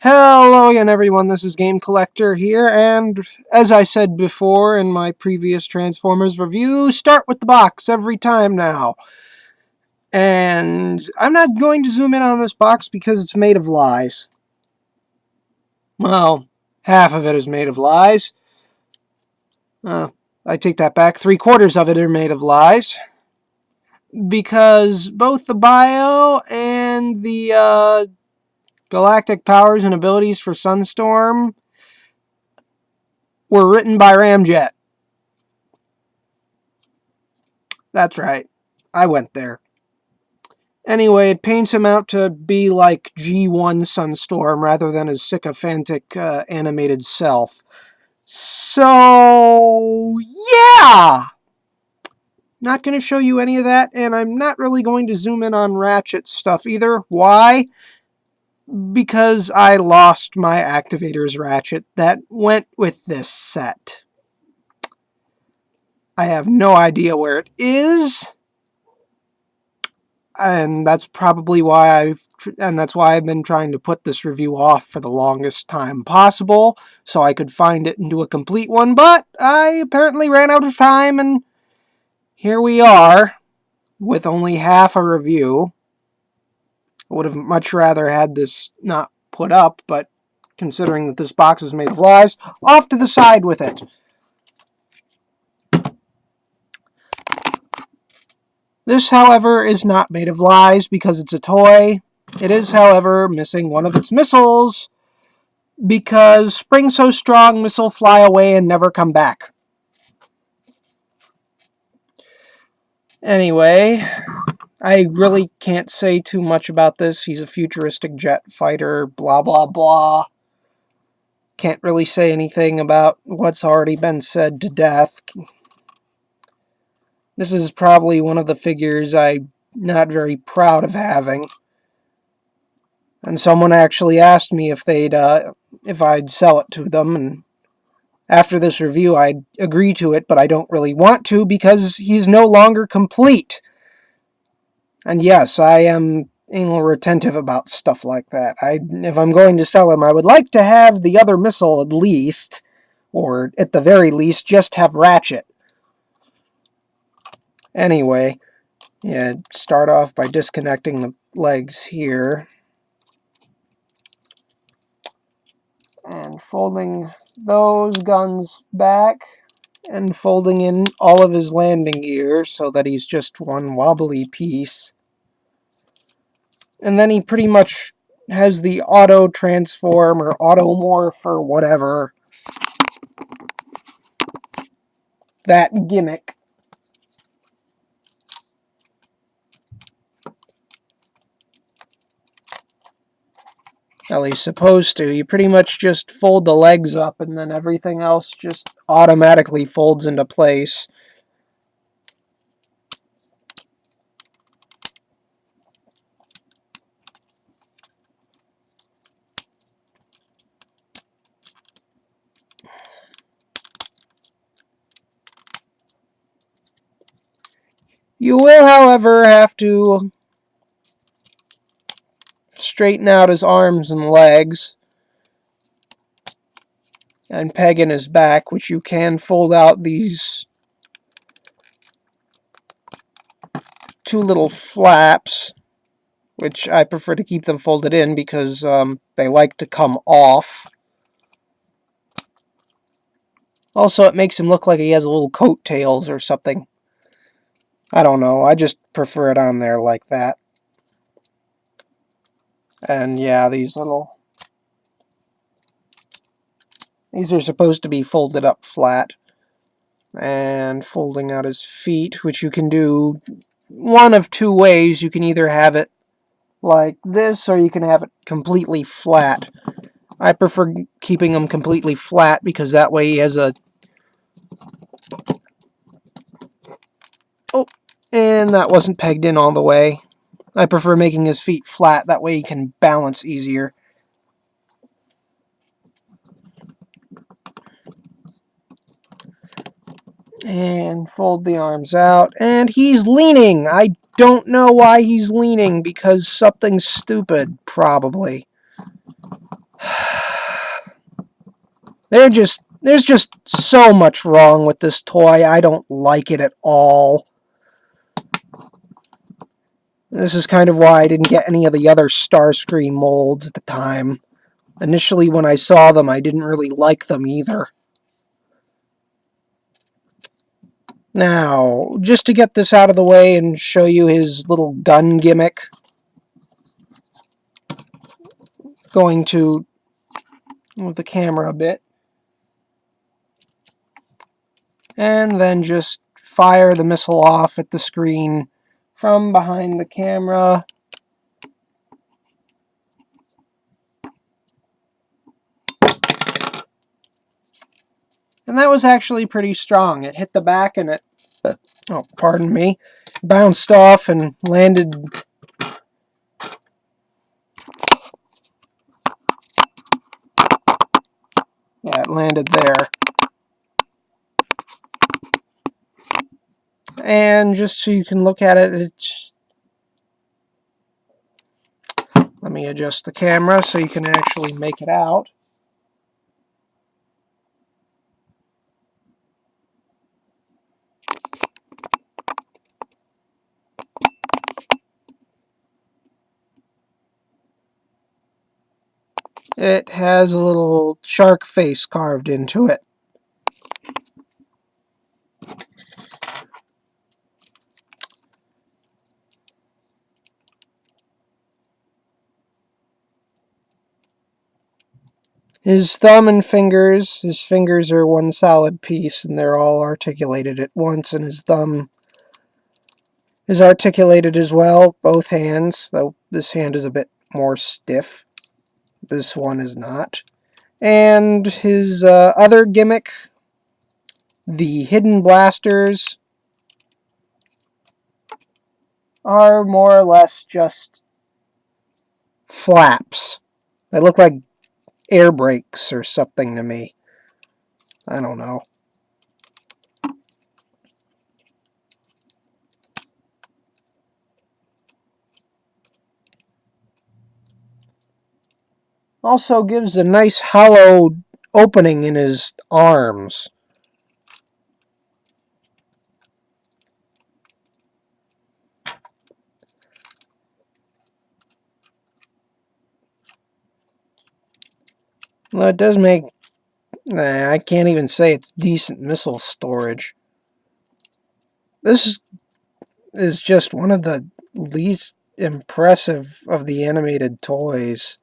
Hello again, everyone. This is Game Collector here, and as I said before in my previous Transformers review, start with the box every time now. And I'm not going to zoom in on this box because it's made of lies. Well, half of it is made of lies. I take that back. 3/4 of it are made of lies. Because both the bio and the galactic powers and abilities for Sunstorm were written by Ramjet. That's right. I went there. Anyway, it paints him out to be like G1 Sunstorm rather than his sycophantic animated self. So, yeah! Not going to show you any of that, and I'm not really going to zoom in on Ratchet stuff either. Why? Because I lost my Activator's Ratchet that went with this set. I have no idea where it is. And that's probably why I've been trying to put this review off for the longest time possible, so I could find it and do a complete one, but I apparently ran out of time, and here we are, with only half a review. I would have much rather had this not put up, but considering that this box is made of lies, off to the side with it. This, however, is not made of lies because it's a toy. It is, however, missing one of its missiles because Spring So Strong missile fly away and never come back. Anyway, I really can't say too much about this. He's a futuristic jet fighter, blah blah blah. Can't really say anything about what's already been said to death. This is probably one of the figures I'm not very proud of having. And someone actually asked me if I'd sell it to them, and after this review I'd agree to it, but I don't really want to because he's no longer complete. And yes, I am anal retentive about stuff like that. If I'm going to sell him, I would like to have the other missile at least, or at the very least, just have Ratchet. Anyway, yeah, start off by disconnecting the legs here. And folding those guns back. And folding in all of his landing gear so that he's just one wobbly piece. And then he pretty much has the auto transform or auto morph or whatever. That gimmick. Well, he's supposed to. You pretty much just fold the legs up and then everything else just automatically folds into place. You will, however, have to straighten out his arms and legs and peg in his back, which you can fold out these two little flaps, which I prefer to keep them folded in because they like to come off. Also, it makes him look like he has a little coattails or something. I don't know, I just prefer it on there like that. And yeah, these are supposed to be folded up flat. And folding out his feet, which you can do one of two ways. You can either have it like this, or you can have it completely flat. I prefer keeping them completely flat because that way he has a... Oh, and that wasn't pegged in all the way. I prefer making his feet flat, that way he can balance easier. And fold the arms out, and he's leaning! I don't know why he's leaning, because something's stupid, probably. There's just so much wrong with this toy. I don't like it at all. This is kind of why I didn't get any of the other Starscream molds at the time. Initially, when I saw them, I didn't really like them either. Now, just to get this out of the way and show you his little gun gimmick, going to move the camera a bit, and then just fire the missile off at the screen from behind the camera. And that was actually pretty strong. It hit the back and it, oh, pardon me, bounced off and landed. Yeah, it landed there. And just so you can look at it, it's... Let me adjust the camera so you can actually make it out. It has a little shark face carved into it. His thumb and fingers, his fingers are one solid piece and they're all articulated at once, and his thumb is articulated as well, both hands, though this hand is a bit more stiff. This one is not. And his other gimmick, the hidden blasters, are more or less just flaps. They look like air brakes or something to me. I don't know. Also gives a nice hollow opening in his arms. Well, it does make... I can't even say it's decent missile storage. This is just one of the least impressive of the animated toys.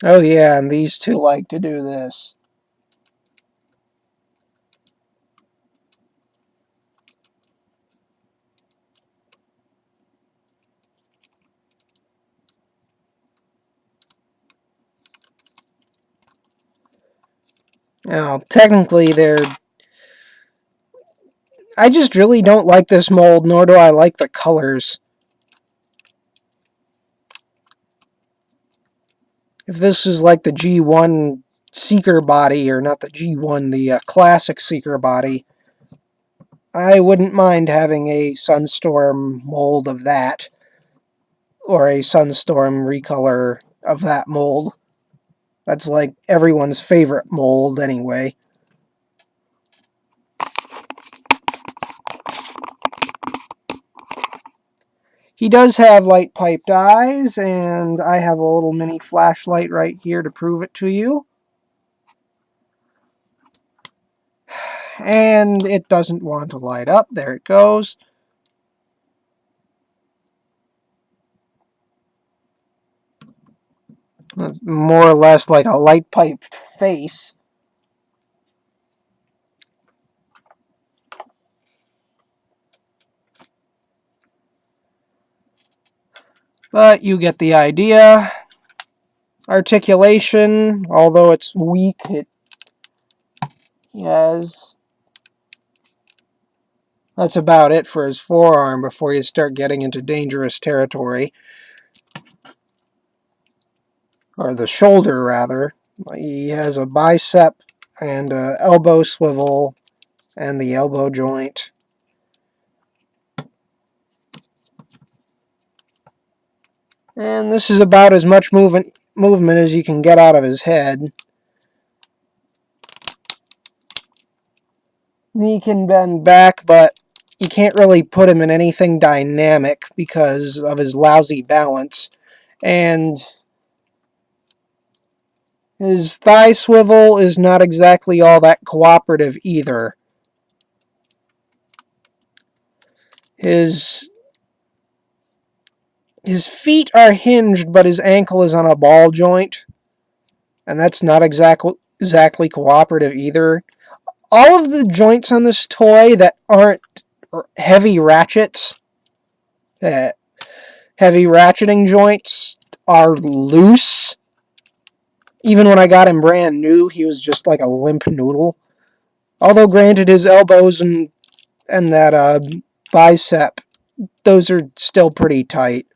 Oh yeah, and these two like to do this. Now, technically, I just really don't like this mold, nor do I like the colors. If this is like the G1 Seeker body, or not the G1, the classic Seeker body, I wouldn't mind having a Sunstorm mold of that, or a Sunstorm recolor of that mold. That's like everyone's favorite mold anyway. He does have light-piped eyes, and I have a little mini flashlight right here to prove it to you. And it doesn't want to light up. There it goes. It's more or less like a light-piped face. But you get the idea. Articulation, although it's weak, he has... That's about it for his forearm before you start getting into dangerous territory. Or the shoulder, rather. He has a bicep and an elbow swivel and the elbow joint. And this is about as much movement movement as you can get out of his head. He can bend back, but you can't really put him in anything dynamic because of his lousy balance. And his thigh swivel is not exactly all that cooperative either. His feet are hinged, but his ankle is on a ball joint. And that's not exactly cooperative either. All of the joints on this toy that aren't heavy ratchets, heavy ratcheting joints, are loose. Even when I got him brand new, he was just like a limp noodle. Although, granted, his elbows and that bicep, those are still pretty tight.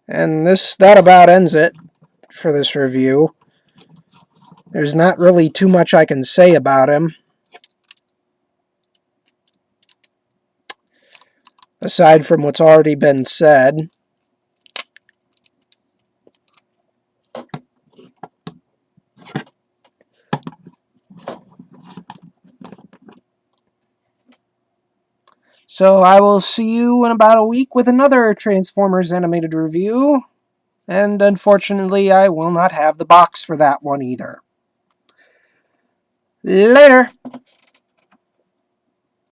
And that about ends it for this review. There's not really too much I can say about him, aside from what's already been said. So I will see you in about a week with another Transformers animated review. And unfortunately, I will not have the box for that one either. Later!